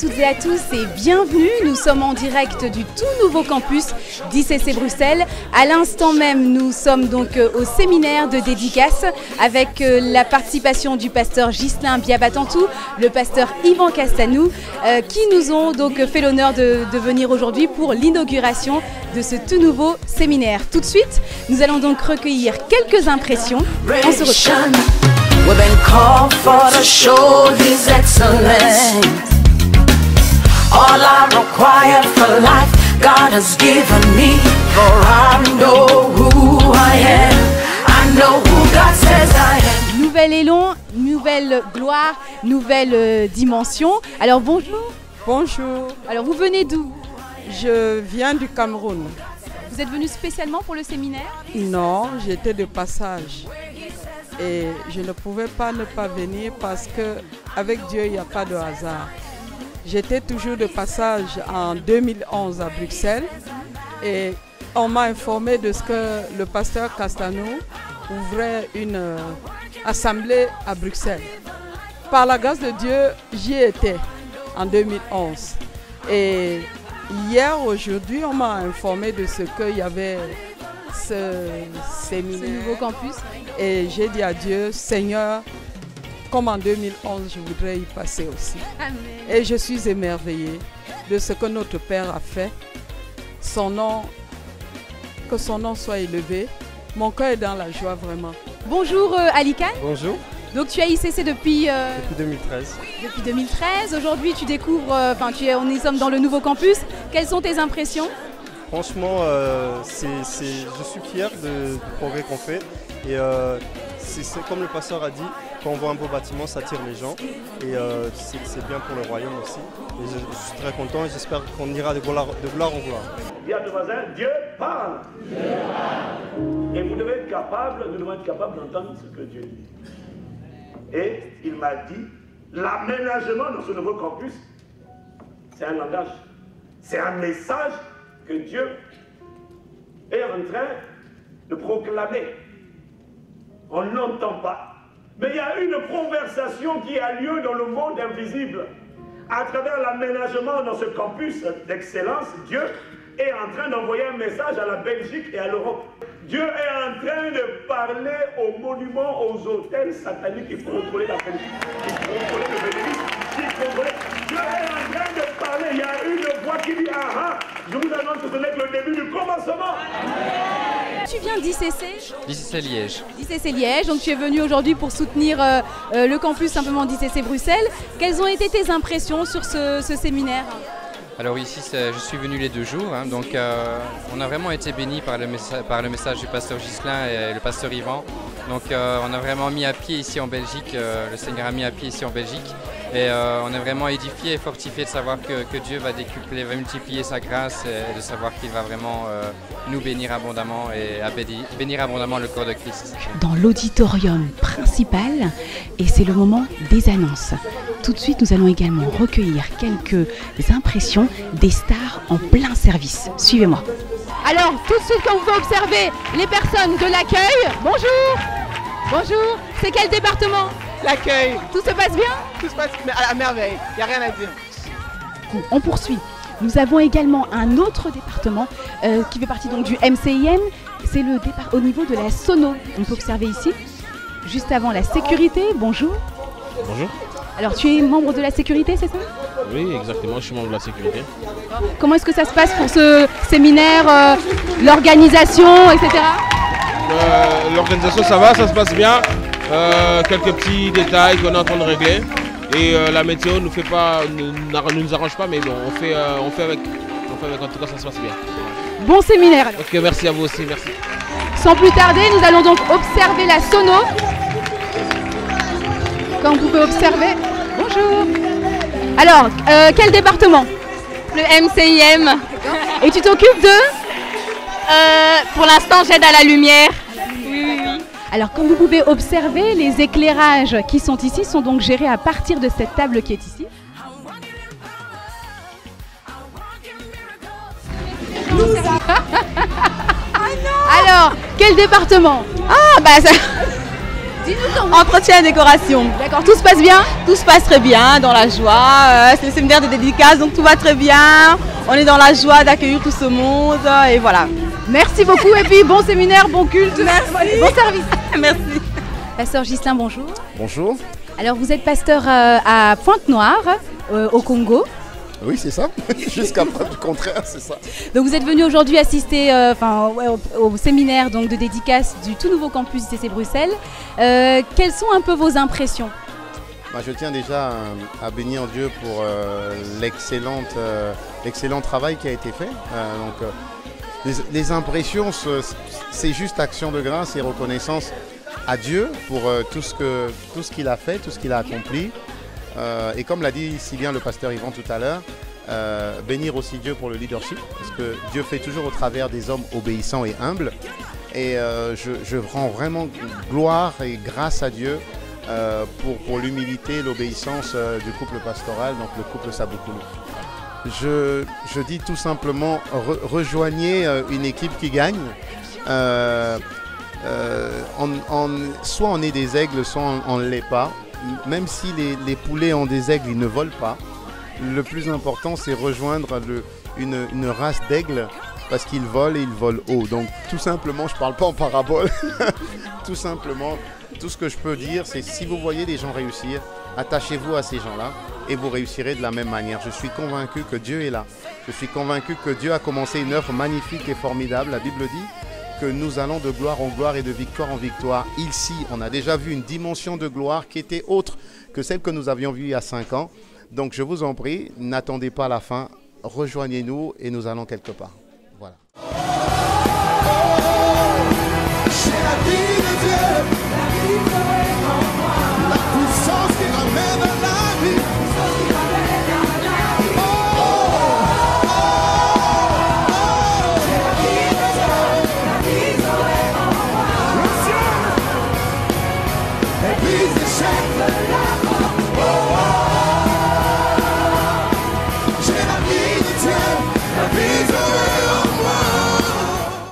toutes et à tous et bienvenue. Nous sommes en direct du tout nouveau campus d'ICC Bruxelles. À l'instant même, nous sommes donc au séminaire de dédicace avec la participation du pasteur Ghislain Biabatantou, le pasteur Yvan Castanou, qui nous ont donc fait l'honneur de venir aujourd'hui pour l'inauguration de ce tout nouveau séminaire. Tout de suite, nous allons donc recueillir quelques impressions. On se retrouve. We've been called for to show His excellence. All I require for life, God has given me. For I know who I am. I know who God says I am. Nouvel élan, nouvelle gloire, nouvelle dimension. Alors bonjour. Bonjour. Alors vous venez d'où? Je viens du Cameroun. Vous êtes venu spécialement pour le séminaire? Non, j'étais de passage. Et je ne pouvais pas ne pas venir parce qu'avec Dieu, il n'y a pas de hasard. J'étais toujours de passage en 2011 à Bruxelles et on m'a informé de ce que le pasteur Castanou ouvrait une assemblée à Bruxelles. Par la grâce de Dieu, j'y étais en 2011. Et hier, aujourd'hui, on m'a informé de ce qu'il y avait ce séminaire, ce nouveau campus. Et j'ai dit à Dieu, Seigneur, comme en 2011, je voudrais y passer aussi. Amen. Et je suis émerveillée de ce que notre Père a fait. Que son nom soit élevé. Mon cœur est dans la joie vraiment. Bonjour Alikan. Bonjour. Donc tu es à ICC depuis 2013. Depuis 2013. Aujourd'hui tu découvres, on y sommes dans le nouveau campus. Quelles sont tes impressions? Franchement, je suis fier du progrès qu'on fait. Et c'est comme le pasteur a dit, quand on voit un beau bâtiment, ça attire les gens. Et c'est bien pour le royaume aussi. Et je suis très content et j'espère qu'on ira de gloire en gloire. Dis à ton voisin, Dieu parle. Dieu parle. Et vous devez être capable, nous devons être capables d'entendre ce que Dieu dit. Et il m'a dit, l'aménagement dans ce nouveau campus, c'est un langage, c'est un message que Dieu est en train de proclamer. On n'entend pas. Mais il y a une conversation qui a lieu dans le monde invisible. À travers l'aménagement dans ce campus d'excellence, Dieu est en train d'envoyer un message à la Belgique et à l'Europe. Dieu est en train de parler aux monuments, aux hôtels sataniques qui contrôlaient la Belgique, qui contrôlaient le Bénédicte, qui contrôlaient... Dieu est en train de parler. Il y a une voix qui dit, ah, je vous annonce que ce n'est que le début du commencement. Tu viens d'ICC? D'ICC Liège. D'ICC Liège, donc tu es venu aujourd'hui pour soutenir le campus simplement d'ICC Bruxelles. Quelles ont été tes impressions sur ce séminaire? Alors ici, je suis venu les 2 jours, hein, donc on a vraiment été bénis par le message du pasteur Ghislain et le pasteur Yvan. Donc on a vraiment mis à pied ici en Belgique, le Seigneur a mis à pied ici en Belgique. Et on est vraiment édifié et fortifié de savoir que Dieu va décupler, va multiplier sa grâce et de savoir qu'il va vraiment nous bénir abondamment et bénir abondamment le corps de Christ. Dans l'auditorium principal, et c'est le moment des annonces. Tout de suite, nous allons également recueillir quelques impressions des stars en plein service. Suivez-moi. Alors, tout de suite, quand vous observez les personnes de l'accueil, bonjour. Bonjour. C'est quel département? L'accueil. Tout se passe bien? Tout se passe à merveille, il n'y a rien à dire. On poursuit. Nous avons également un autre département qui fait partie donc du MCIM. C'est le départ au niveau de la sono. On peut observer ici, juste avant la sécurité. Bonjour. Bonjour. Alors tu es membre de la sécurité, c'est ça? Oui, exactement, je suis membre de la sécurité. Comment est-ce que ça se passe pour ce séminaire, l'organisation, etc.? L'organisation, ça va, ça se passe bien. Quelques petits détails qu'on est en train de régler. Et la météo ne nous arrange pas, mais bon, on fait avec. En tout cas, ça se passe bien. Bon séminaire alors. Ok, merci à vous aussi, merci. Sans plus tarder, nous allons donc observer la sono. Comme vous pouvez observer. Bonjour. Alors, quel département? Le MCIM. Et tu t'occupes de? Pour l'instant, j'aide à la lumière. Oui. Alors, comme vous pouvez observer, les éclairages qui sont ici sont donc gérés à partir de cette table qui est ici. Alors, quel département? Ah, bah ça... Dis-nous quand Entretien et décoration. D'accord, tout se passe bien? Tout se passe très bien, dans la joie. C'est le séminaire de dédicace, donc tout va très bien. On est dans la joie d'accueillir tout ce monde et voilà. Merci beaucoup et puis bon séminaire, bon culte. Merci. Bon service. Merci. Pasteur Ghislain, bonjour. Bonjour. Alors vous êtes pasteur à Pointe-Noire, au Congo. Oui, c'est ça. Jusqu'à preuve du contraire, c'est ça. Donc vous êtes venu aujourd'hui assister au séminaire donc, de dédicace du tout nouveau campus ICC Bruxelles. Quelles sont un peu vos impressions? Je tiens déjà à bénir Dieu pour l'excellent travail qui a été fait. Les impressions, c'est juste action de grâce et reconnaissance à Dieu pour tout ce qu'il a fait, tout ce qu'il a accompli. Et comme l'a dit si bien le pasteur Yvan tout à l'heure, bénir aussi Dieu pour le leadership, parce que Dieu fait toujours au travers des hommes obéissants et humbles. Et je rends vraiment gloire et grâce à Dieu pour l'humilité, l'obéissance du couple pastoral, donc le couple Sabukoulou. Je dis tout simplement, rejoignez une équipe qui gagne. Soit on est des aigles, soit on ne l'est pas. Même si les poulets ont des aigles, ils ne volent pas. Le plus important, c'est rejoindre une race d'aigles parce qu'ils volent et ils volent haut. Donc tout simplement, je ne parle pas en parabole, tout simplement, tout ce que je peux dire, c'est si vous voyez des gens réussir, attachez-vous à ces gens-là et vous réussirez de la même manière. Je suis convaincu que Dieu est là. Je suis convaincu que Dieu a commencé une œuvre magnifique et formidable. La Bible dit que nous allons de gloire en gloire et de victoire en victoire. Ici, on a déjà vu une dimension de gloire qui était autre que celle que nous avions vue il y a 5 ans. Donc je vous en prie, n'attendez pas la fin, rejoignez-nous et nous allons quelque part. Voilà. Please, the